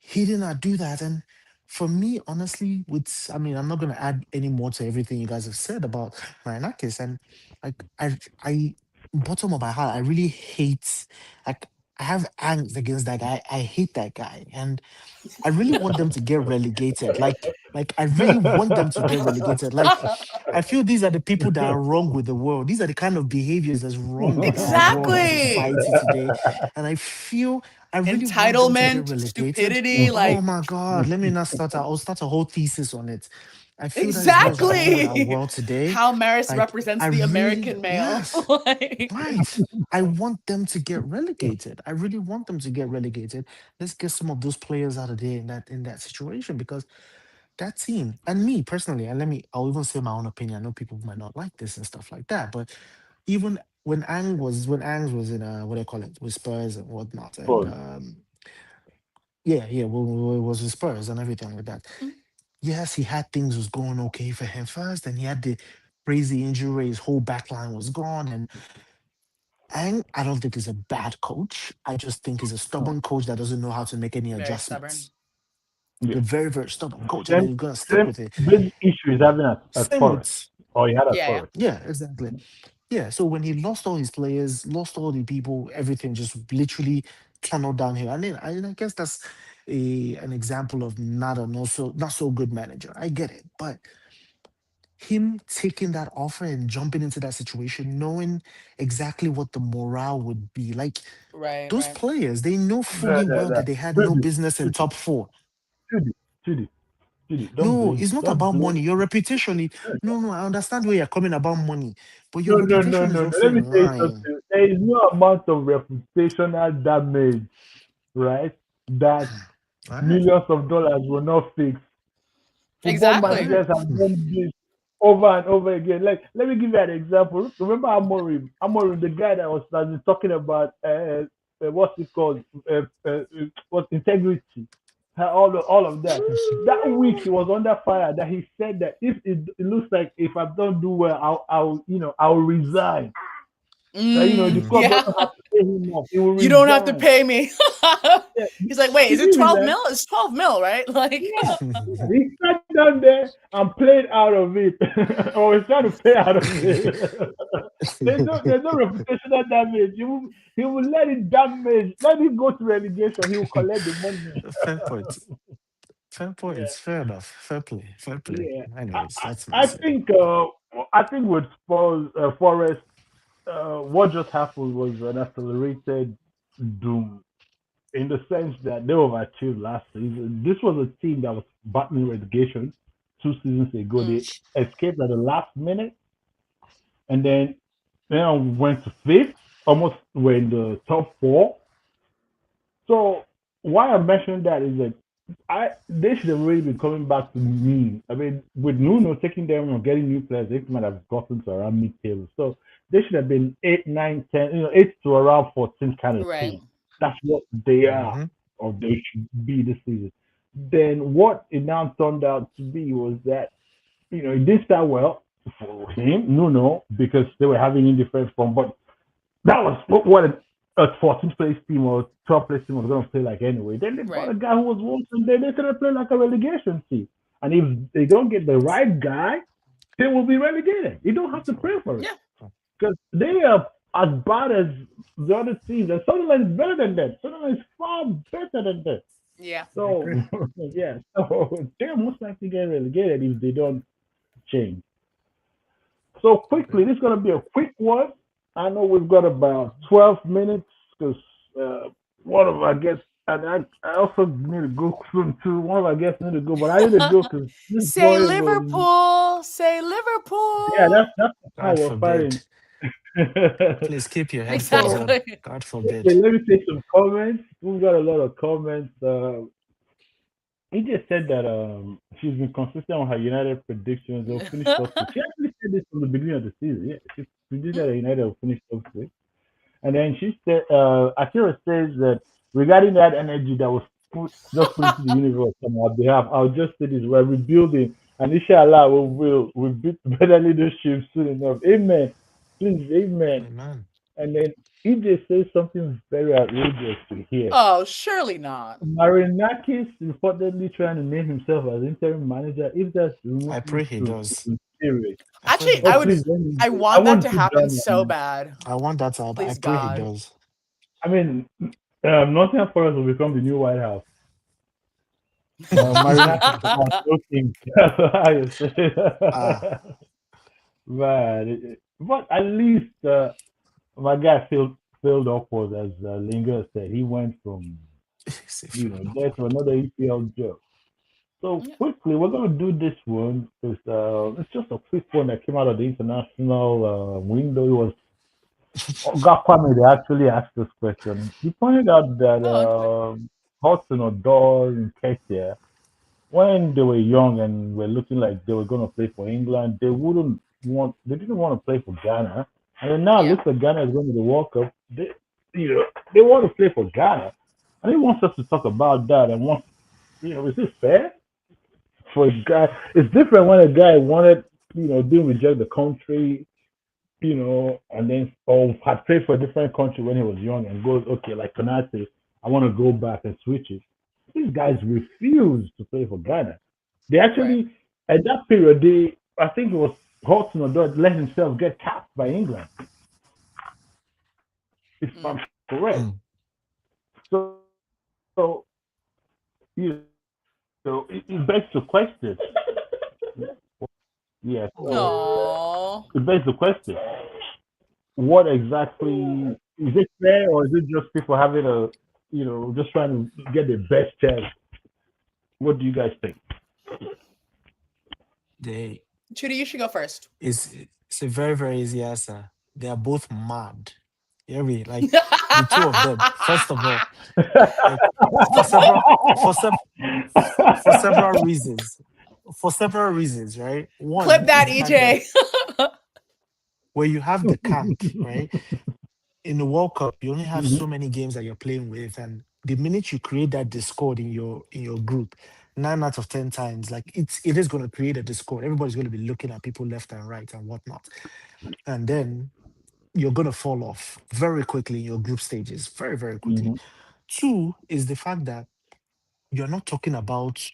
he did not do that. And for me, honestly, with I mean, I'm not gonna add any more to everything you guys have said about Marinakis. And like I bottom of my heart, I really hate like I have angst against that guy. I hate that guy. And I really want them to get relegated. Like I really want them to get relegated. Like I feel these are the people that are wrong with the world. These are the kind of behaviors that's wrong with our world and exactly. society today. And I feel I really want them to get Entitlement, relegated. stupidity, Oh like my God, let me not start. I'll start a whole thesis on it. I feel that is what's wrong with our exactly world today. how Maris Like represents I the really, American male. yes. Like, Right. I want them to get relegated. I really want them to get relegated. Let's get some of those players out of there in that situation because that team and me personally, and I'll even say my own opinion. I know people might not like this and stuff like that, but even when Angs was in what do you call it with Spurs and whatnot, and But yeah, well, it was with Spurs and everything like that. mm, Yes, he had things was going okay for him first, and he had the crazy injury. His whole back line was gone, and I don't think he's a bad coach. I just think he's a stubborn coach that doesn't know how to make any very stubborn. adjustments. yeah, A very, very stubborn coach, and same then he's gonna stick same with it. big issue is having at Same Forest, with or he had at Yeah, yeah. Forest. yeah, exactly. Yeah. So when he lost all his players, lost all the people, everything just literally tunneled downhill. I guess that's an example of not so good manager. I get it, but him taking that offer and jumping into that situation, knowing exactly what the morale would be like. Right, Those right. players, they know fully well The that they had no Judy, business in top four. Judy, Judy, Judy, No, it's not don't about blame. money. Your reputation. No, no, I understand where you're coming about money, but your No, no, no, reputation no, is no. also Let me in tell you line. something. There is no amount of reputational damage, right? That All right. millions of dollars were not fixed. Football All Exactly. right. managers have done this over and over again. Like, let me give you an example. Remember Amorim? Amorim, the guy that was talking about what's it called? What integrity? All of that. That week he was under fire. That he said that if it looks like if I don't do well, I'll resign. That the club Yeah. doesn't have to pay him off. He will You don't have to resign. pay me. Yeah, He's like, wait, he is it did 12 resign. mil? It's 12 mil, right? Like, Yeah, yeah. He sat down there and played out of it, or he's trying to play out of it. There's no reputational damage. He will let it damage, let it go to relegation. He will collect the money. Fair point. Fair Yeah, points. Fair enough. Fair play. Fair play. yeah. I, Anyways, I, that's I messy. think with Spurs, Forest, what just happened was an accelerated doom in the sense that they overachieved last season. This was a team that was battling relegation 2 seasons ago. mm, They escaped at the last minute and then went to fifth, almost were in the top four. So why I'm mentioning that is that they should have really been coming back to me. I mean, with Nuno taking them or getting new players, they might have gotten to around mid table. So they should have been 8, 9, 10, 8 to around 14 kind of right. team. That's what they are Mm-hmm. or they should be this season. Then what it now turned out to be was that, it did start well for him, Nuno, because they were having indifferent form, but that was what a 14th place team or 12th place team was going to play like anyway. Then they brought Right. a guy who was worse, and then they started playing like a relegation team. And if they don't get the right guy, they will be relegated. You don't have to pray for it Yeah. because they are as bad as the other teams. And Sunderland is better than that. Sunderland is far better than that. Yeah. I So agree. yeah, so they're most likely get relegated if they don't change. So I agree. quickly, this is going to be a quick one. I know we've got about 12 minutes because one of our guests, and I also need to go soon too. One of our guests need to go, but I need to go because this Say boy was, Liverpool. Say yeah, Liverpool. that's how God we're fighting. forbid. Please keep your headphones So, on. Exactly. God okay, forbid. let me take some comments. We've got a lot of comments. He just said that she's been consistent on her United predictions. They'll finish top six. She actually said this from the beginning of the season. Yeah, she predicted that United will finish top six. And then she said, Akira says that regarding that energy that was just put into the universe on our behalf, I'll just say this: we're rebuilding, and inshallah, we'll beat better leadership soon enough. Amen. Please, amen. Amen. And then EJ says something very outrageous to hear. Oh, surely not. Marinakis reportedly trying to name himself as interim manager. If that's I remotely pray he true, does. I'm serious. I pray he Actually, Oh, does. please, let me I know. I want that want to to happen drama, so man. bad. I want that to happen. I Please, pray he God. does. I mean, Nottingham Forest will become the new White House. Marinakis are joking. That's how you say Ah, it. But at least my guy filled upwards, as Linger said. He went from say fair there enough. to another EPL job. So Yeah. quickly, we're gonna do this one because it's just a quick one that came out of the international window. It was Kwame. They actually asked this question. He pointed out that Oh, interesting. Hudson Odoi and Ketia, when they were young and were looking like they were gonna play for England, they didn't want to play for Ghana. And then now it Yeah. looks like Ghana is going to the World Cup. They want to play for Ghana. And he wants us to talk about that and wants, is this fair? For a guy, it's different when a guy wanted, didn't reject the country, and then or had played for a different country when he was young and goes, okay, like Konate, I want to go back and switch it. These guys refused to play for Ghana. They Right. actually, at that period, I think it was Hudson Odoi let himself get capped by England, if Mm. I'm correct. Mm. So, it begs the question. Yeah, so Aww. it begs the question. What exactly is it fair, or is it just people having just trying to get the best chance? What do you guys think? They Judy, you should go first. it's a very, very easy answer. They are both mad. Yeah, we like the two of them. First of all, like for several for sev- for several reasons. For several reasons, right? Clip One is that, the fact that EJ. where you have the camp, right? In the World Cup, you only have Mhm, so many games that you're playing with, and the minute you create that discord in your group, 9 out of 10 times, like it is going to create a discord. Everybody's going to be looking at people left and right and whatnot, and then you're going to fall off very quickly in your group stages, very very quickly. mhm. Two is the fact that you're not talking about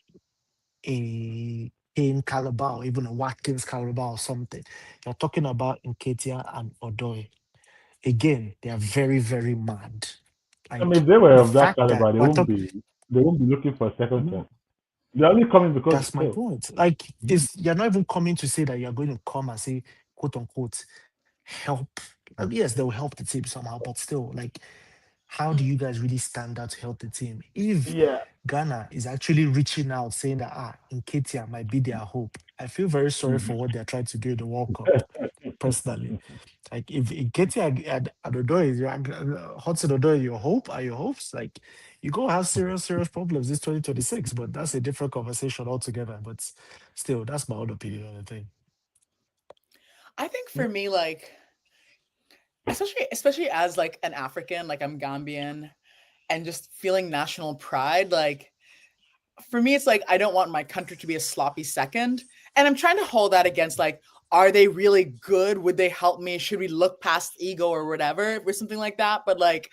a Kane caliber or even a Watkins caliber or something. You're talking about Nketiah and Odoi. Again, they are very, very mad. I mean, Like if they were the of that fact that caliber, we're talking, they won't be looking for a second no, chance. They're only coming because of that's my skill. point. Like, Mhm, is you're not even coming to say that you're going to come and say, quote unquote, help. Like, yes, they will help the team somehow, but still, like, how do Mm. you guys really stand out to help the team? If Yeah. Ghana is actually reaching out saying that Nketiah might be their hope, I feel very sorry for Mhm. what they're trying to do in the World Cup. Personally, like if Nketiah at the door is your Hudson Odoi your hope are your hopes, like you go have serious problems this 2026. But that's a different conversation altogether. But still, that's my own opinion on the thing. I think for me, like, especially as like an African, like I'm Gambian, and just feeling national pride, like for me, it's like I don't want my country to be a sloppy second. And I'm trying to hold that against like, are they really good? Would they help me? Should we look past ego or whatever, or something like that? But like,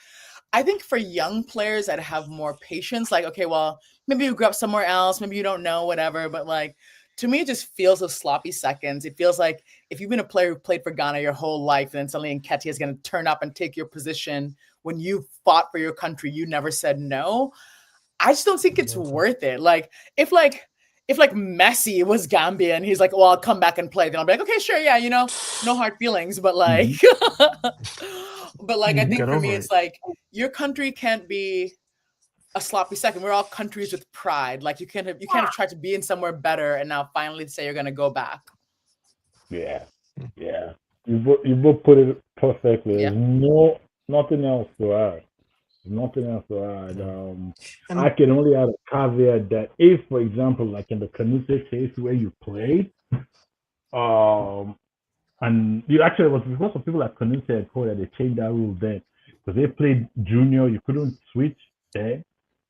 I think for young players that have more patience, like, okay, well, maybe you grew up somewhere else, maybe you don't know, whatever. But like, to me, it just feels of sloppy seconds. It feels like if you've been a player who played for Ghana your whole life, and then suddenly Nketiah is going to turn up and take your position when you fought for your country, you never said no. I just don't think it's Exactly. worth it. If like if like Messi was Gambian, he's like, well, I'll come back and play. Then I'll be like, okay, sure, yeah, no hard feelings. But like, Mhm, but like, I mhm. think Get for me, over it's it. like your country can't be a sloppy second. We're all countries with pride. Like you can't have tried to be in somewhere better and now finally say you're gonna go back. Yeah. Yeah. You both put it perfectly. Yeah. There's nothing else to add. Nothing else to add. Yeah. I And can only add a caveat that if, for example, like in the Canute case where you played, um, and you actually it was because of people like Canute and Cole that they changed that rule then because they played junior, you couldn't switch there,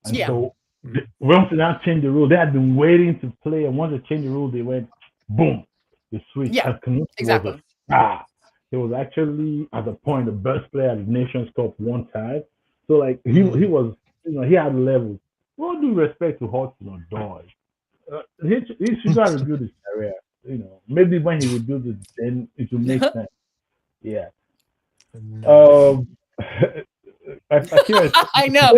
and Yeah. mm, so mm, once they now changed the rule, they had been waiting to play, and once they changed the rule, they went boom, they switched, Yeah. and Canute was a Exactly. star. He was actually at the point the best player at the Nations Cup one time. So like he mm, was he had levels. All due respect to Hudson or Doy, he should not rebuild his career. Maybe when he rebuilds it, then it will make sense. Yeah. no. Um, I can't. I know.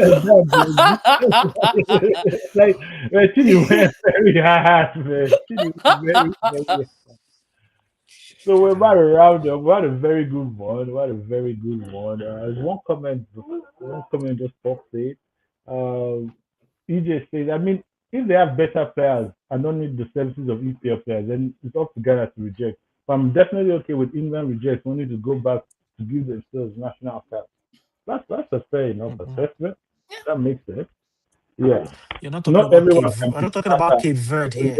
like, man, Chidi went very hard, man. Chidi went very. So we're about to round up. We had a very good one. We had a very good one. There's one comment just popped in. Um, EJ says, I mean, if they have better players and don't need the services of EPL players, then it's up to Ghana to reject. But I'm definitely okay with England reject only to go back to give themselves national players. That's a fair enough Mhm. assessment. That makes sense. Yeah. You're not talking Not about everyone can We're be not talking about Saka. Cape Verde here.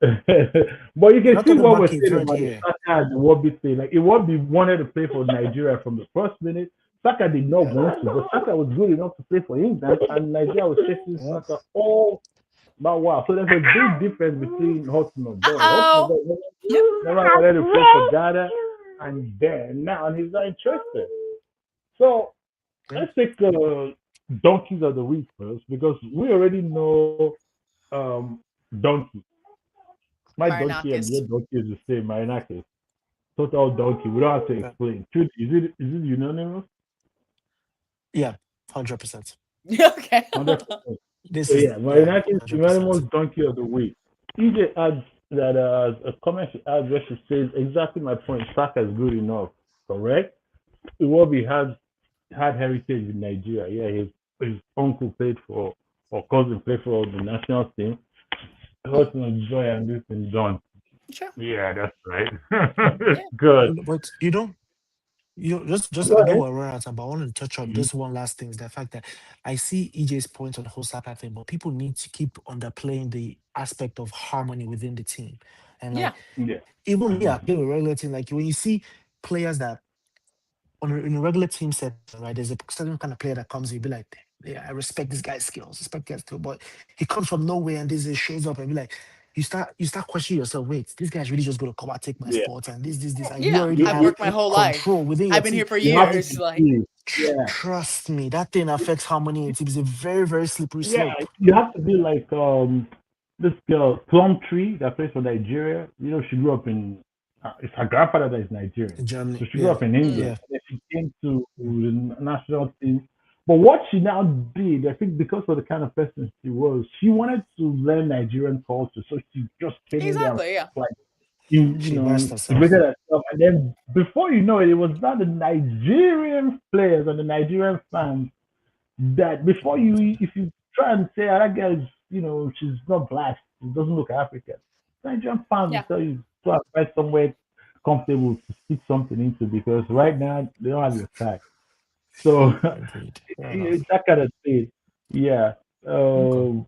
But you We're can not see talking what about we're Cape saying Verde about the here. Saka and the Wobby thing. Like, Iwobi wanted to play for Nigeria from the first minute. Saka did not Yeah. want to, but Saka was good enough to play for England, and Nigeria was chasing Yeah. Saka all but wow. So there's a big difference between Hudson Odoi. Hudson Uh-oh. Odoi never wanted to play for Ghana, and then now he's not interested. So Yeah. let's take donkeys of the week first because we already know um, donkey. My donkey and Marinakis. your donkey is the same. Marinakis. Total donkey. We don't have to Yeah. explain. Truth, is it unanimous? Yeah. 100%. Okay. 100%. This So is yeah, yeah. Marinakis, unanimous 100%. donkey of the week. EJ adds that a comment she adds where she says exactly my point. Saka is good enough. Correct. Iwobi has had heritage in Nigeria. Yeah, his uncle played for or cousin played for the national team. Mm, Lots of joy and this and done. sure. Yeah, that's right. Yeah. Good. But you know. just Go I know ahead. we're running out of time, but I wanted to touch on Mhm. this one last thing is the fact that I see EJ's point on the whole Saka thing, but people need to keep underplaying the aspect of harmony within the team. And Yeah. like Yeah. even me, I Mhm. play with regular team. Like when you see players that in a regular team setting, right? There's a certain kind of player that comes in, you be like, yeah, I respect this guy's skills, respect guy's skill, but he comes from nowhere and this shows up and be like, you start questioning yourself. Wait, this guy's really just gonna come and take my Yeah. spot and this, and you Yeah. already You, I've have you, worked my whole life. control within your I've been team. here for you have years. to Like, see. Yeah. Trust me, that thing affects harmony in teams. It's a very, very slippery Yeah, slope. you have to be like this girl Plumtree that plays for Nigeria. You know, she grew up in it's her grandfather that is Nigerian, In Germany, so she grew yeah, up in mm, England. yeah, And then she came to mm, the national team. But what she now did, I think, because of the kind of person she was, she wanted to learn Nigerian culture, so she just came in there and exactly. Yeah. like you she know immersed herself. integrated herself, and then before you know it, it was not the Nigerian players and the Nigerian fans that before you if you try and say that girl is she's not black, she doesn't look African. Nigerian fans will Yeah. tell you to find somewhere comfortable to stick something into because right now they don't have your tag. So Indeed, fair enough. that kind of thing. Yeah. Okay.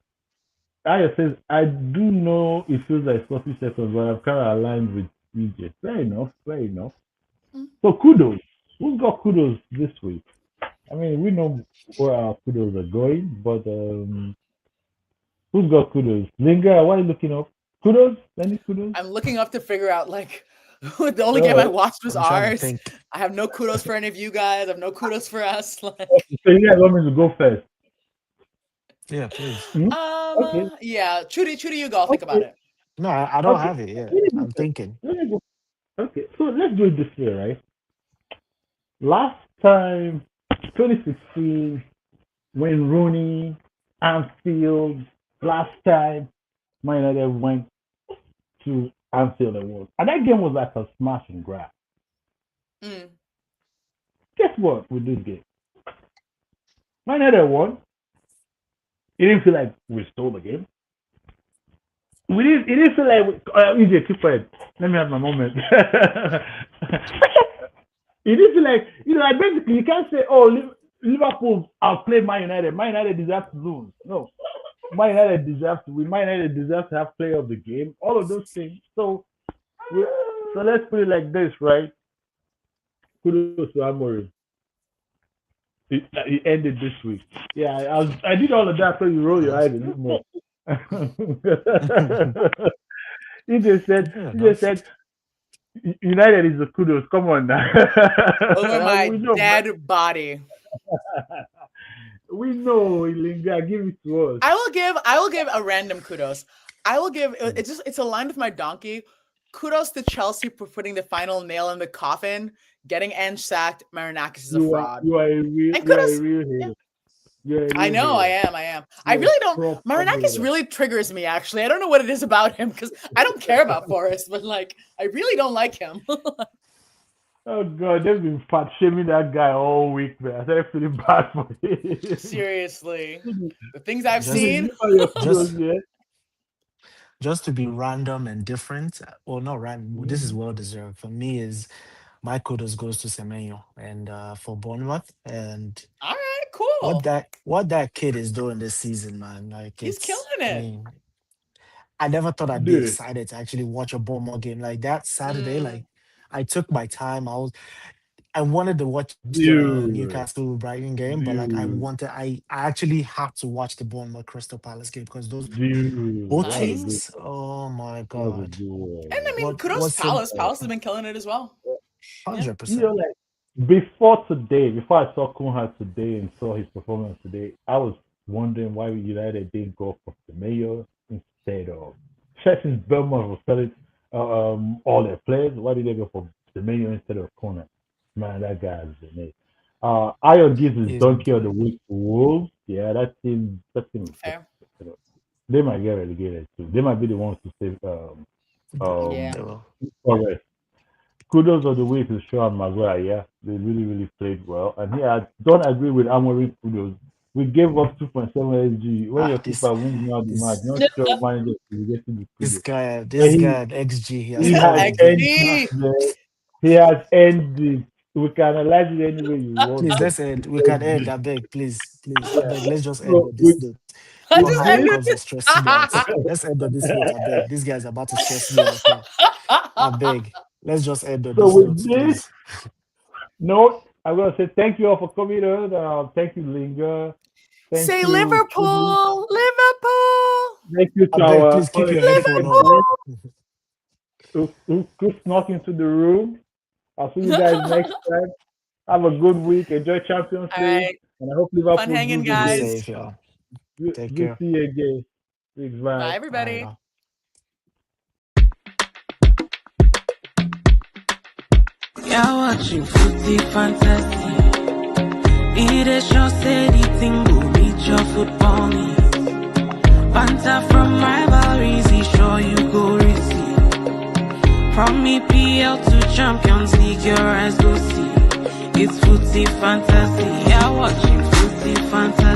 I says I do know it feels like sloppy seconds, but I'm kind of aligned with DJ. Fair enough. Fair enough. Mm. So kudos. Who's got kudos this week? I mean, we know where our kudos are going, but who's got kudos? Linger, why are you looking up? Kudos? Any kudos? I'm looking up to figure out like the only game I Uh, watched was I'm trying to ours. think. I have no kudos for any of you guys. I have no kudos for us. Like, okay, so you guys want me to go first? Yeah, please. Hmm? Okay, yeah, Trudy, you go. I'll think about okay, it. No, I don't okay. have it yet. Let me go I'm first. thinking. Let me go. Okay, so let's do it this way, right? Last time, 2016, when Rooney, Anfield, last time, Man United went to Anfield and won. And that game was like a smash and grab. Mm. Guess what with this game? Man United won. It didn't feel like we stole the game. We didn't. It didn't feel like EJ, keep quiet. Let me have my moment. It didn't feel like like basically you can't say Liverpool outplayed Man United. Man United deserves to lose. No, Man United deserves to win. Man United deserves to have player of the game. All of those things. So let's put it like this, right? Kudos to Amorim. It ended this week. Yeah, I did all of that so you roll your Enough. eyes a little more. Fair He just enough. said United is the kudos. Come on now. Over my we know, dead body. we know, Ilinga. Give it to us. I will give a random kudos. I will give it's aligned with my donkey. Kudos to Chelsea for putting the final nail in the coffin. Getting Ange sacked. Marinakis is a fraud. And You are a kudos. real Yeah, hater. You are a I real know. I hater. am. I am. I You are a really don't. proper Marinakis hater. really triggers me. Actually, I don't know what it is about him because I don't care about Forrest, but like I really don't like him. Oh God, they've been fat shaming that guy all week, man. I started feeling bad for him. Seriously, the things I've Just seen. You are your kudos, just yeah. just to be random and different, or not random, this is Mm-hmm. well deserved. For me is my kudos goes to Semenyo and for Bournemouth and All right, cool. what that kid is doing this season, man. Like He's it's killing I it. mean, I never thought I'd be Dude, excited to actually watch a Bournemouth game like that Saturday. Mm, Like I took my time. I wanted to watch the dude, Newcastle Brighton game, but like dude, I actually had to watch the Bournemouth Crystal Palace game because those dude. both That was a good. teams, oh my That was a god. good one, and I man. mean, kudos What's it Palace. Palace has been killing it as well. Yeah. 100%. Like before today, before I saw Kunha today and saw his performance today, I was wondering why United didn't go for the mayor instead of since Belmont was selling all their players. Why did they go for the mayor instead of Kunha? Man, that guy is amazing. Iron gives his He's donkey of good. the week to Wolves. Yeah, that team is just Fair. they might get relegated too. They might be the ones to save Yeah. um They will. Forest. Kudos of the week to Sean Maguire. Yeah, they really, really played well. And here, I don't agree with Amory kudos. We gave up 2.7 SG. When Ah, your keeper wins now the match, this not sure manager will get the kudos. this And guy XG, he has he The has spoiled the game. earned it, XG. man. He has earned it. We can analyze it any way you want, Please, but let's end. We can end. I beg, please. I yeah. beg, let's just end So on this note. I with All just high this, ended calls are stressing me out. Let's end on this note. I beg. These guys are about to stress me out now. I beg. Let's just end on so this with note, this please. note, I'm gonna say thank you all for coming on. Thank you, Linga. Thank Say you, Chidi. Liverpool, Liverpool, Thank you I to beg, our please keep your headphone unexpected on. guest Liverpool. who snuck into the room. I'll see you guys next time. Have a good week. Enjoy Champions All League, right, and I hope fun Liverpool hanging, lose Be again. guys. safe, y'all. Good, Take good to care. see you again. Big Bye, vibe. All right, everybody. y'all. You're watching Footy Fantasy. It is your steady thing, go meet your football needs. Banter from rivalries, he sure you go receive. From EPL to Champions League, your eyes go see. It's Footy Fantasy. You're watching Footy Fantasy.